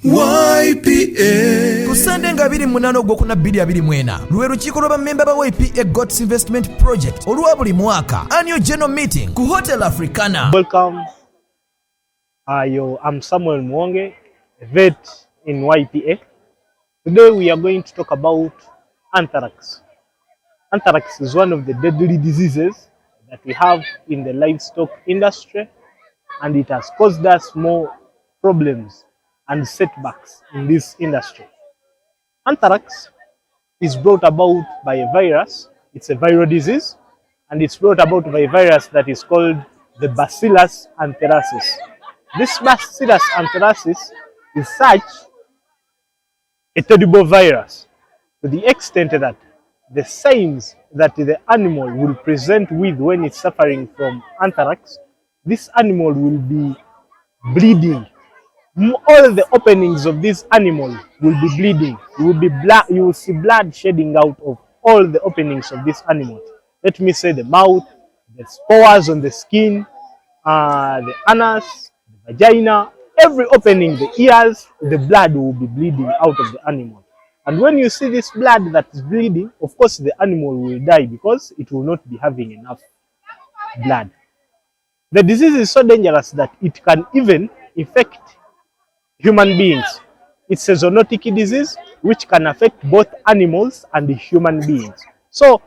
YPA kusande nga 28 ogwokuna 2024 lwe lukiiko lw'abammemba ba YPA Goats Investment Project olwa buli mwaka annual general meeting ku Hotel Africana. Welcome. I'm Samuel Muwonge, a vet in YPA. Today we are going to talk about Anthrax. Anthrax is one of the deadly diseases that we have in the livestock industry, and it has caused us more problems and setbacks in this industry. Anthrax is brought about by a virus. It's a viral disease, and it's brought about by a virus that is called the Bacillus anthracis. This Bacillus anthracis is such a terrible virus to the extent that the signs that the animal will present with when it's suffering from anthrax, this animal will be bleeding. All the openings of this animal will be bleeding. You will see blood shedding out of all the openings of this animal. Let me say the mouth, the spores on the skin, the anus, the vagina, every opening, the ears, the blood will be bleeding out of the animal. And when you see this blood that is bleeding, of course the animal will die because it will not be having enough blood. The disease is so dangerous that it can even infect human beings. It's a zoonotic disease which can affect both animals and human beings. So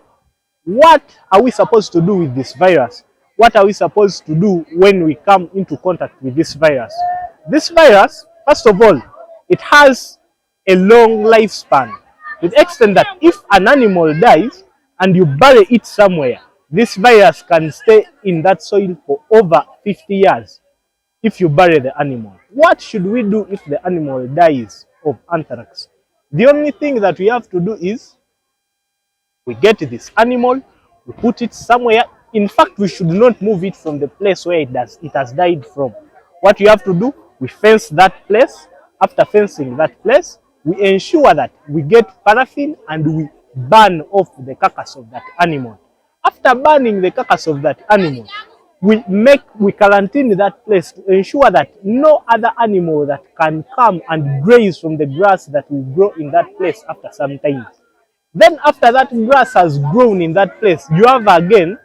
what are we supposed to do with this virus? What are we supposed to do when we come into contact with this virus? This virus, first of all, it has a long lifespan, to the extent that if an animal dies and you bury it somewhere, this virus can stay in that soil for over 50 years if you bury the animal. What should we do if the animal dies of anthrax? The only thing that we have to do is we get this animal, we put it somewhere. In fact, we should not move it from the place where it has died from. What you have to do, we fence that place. After fencing that place, we ensure that we get paraffin and we burn off the carcass of that animal. After burning the carcass of that animal, we quarantine that place to ensure that no other animal that can come and graze from the grass that will grow in that place after some time. Then after that grass has grown in that place, you have again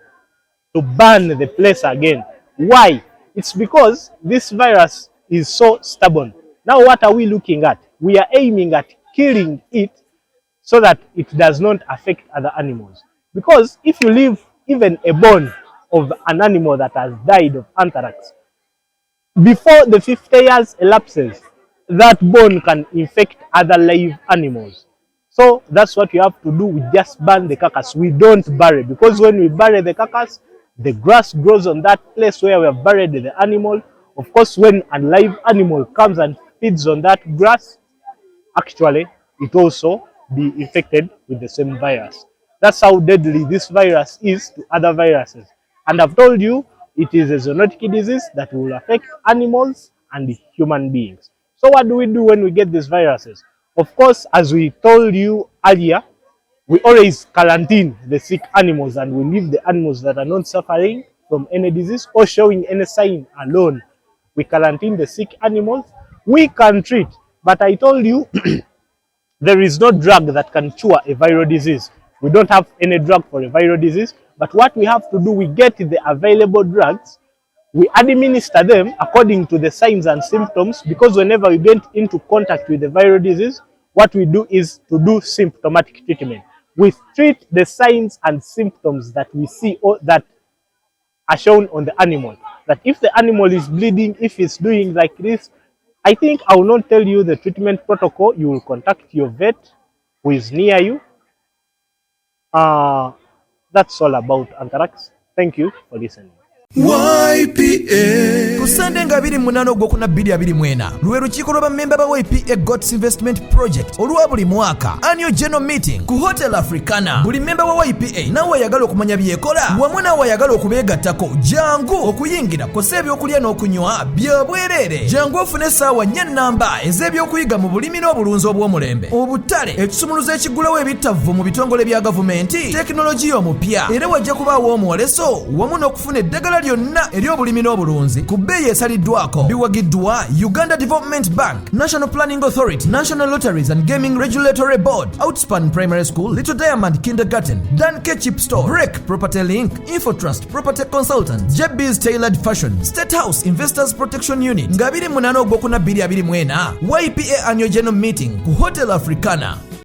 to burn the place again. Why? It's because this virus is so stubborn. Now what are we looking at? We are aiming at killing it so that it does not affect other animals. Because if you leave even a bone of an animal that has died of anthrax, before the 50 years elapses, that bone can infect other live animals. So that's what you have to do. We just burn the carcass. We don't bury, because when we bury the carcass, the grass grows on that place where we have buried the animal. Of course, when a live animal comes and feeds on that grass, actually it also be infected with the same virus. That's how deadly this virus is to other viruses. And I've told you, it is a zoonotic disease that will affect animals and human beings. So what do we do when we get these viruses? Of course, as we told you earlier, we always quarantine the sick animals and we leave the animals that are not suffering from any disease or showing any sign alone. We quarantine the sick animals. We can treat, but I told you there is no drug that can cure a viral disease. We don't have any drug for a viral disease, but what we have to do, we get the available drugs, we administer them according to the signs and symptoms, because whenever we get into contact with the viral disease, what we do is to do symptomatic treatment. We treat the signs and symptoms that we see or that are shown on the animal. That if the animal is bleeding, if it's doing like this, I think I will not tell you the treatment protocol. You will contact your vet who is near you. That's all about anthrax. Thank you for listening. YPA kusande nga 28 ogwokuna 2024 lwe lukiiko lw'abammemba ba YPA Goats Investment Project olwa buli mwaka annual general meeting ku Hotel Africana. Buli mmemba wa YPA nawe ayagala okumanya byekola wamu nawe ayagala okubeegattako, jangu okuyingira kosa ebyokulya n'okunywa bya bwereere. Jangu ofune essaawa 4 nnamba ez'ebyokuyiga mu bulimi n'obulunzi obw'omulembe, obutale, ekisumuluzo ekigulawo ebittavvu mu bitongole bya gavumenti, tekinologiya omupya, era wajja kubaawo omuwoleso wamu n'okufuna eddagala eddagala lyonna ery'obulimi n'obulunzi ku bbeeyi esaliddwako biwagiddwa Uganda Development Bank, National Planning Authority, National Lotteries and Gaming Regulatory Board, Outspan Primary School, Little Diamond Kindergarten, Dan K Chip Store, Break Property Link, Infotrust Property Consultant, JB's Tailored Fashion, State House Investors Protection Unit, nga 28 Ogwokuna 2024 YPA Annual General Meeting ku Hotel Africana.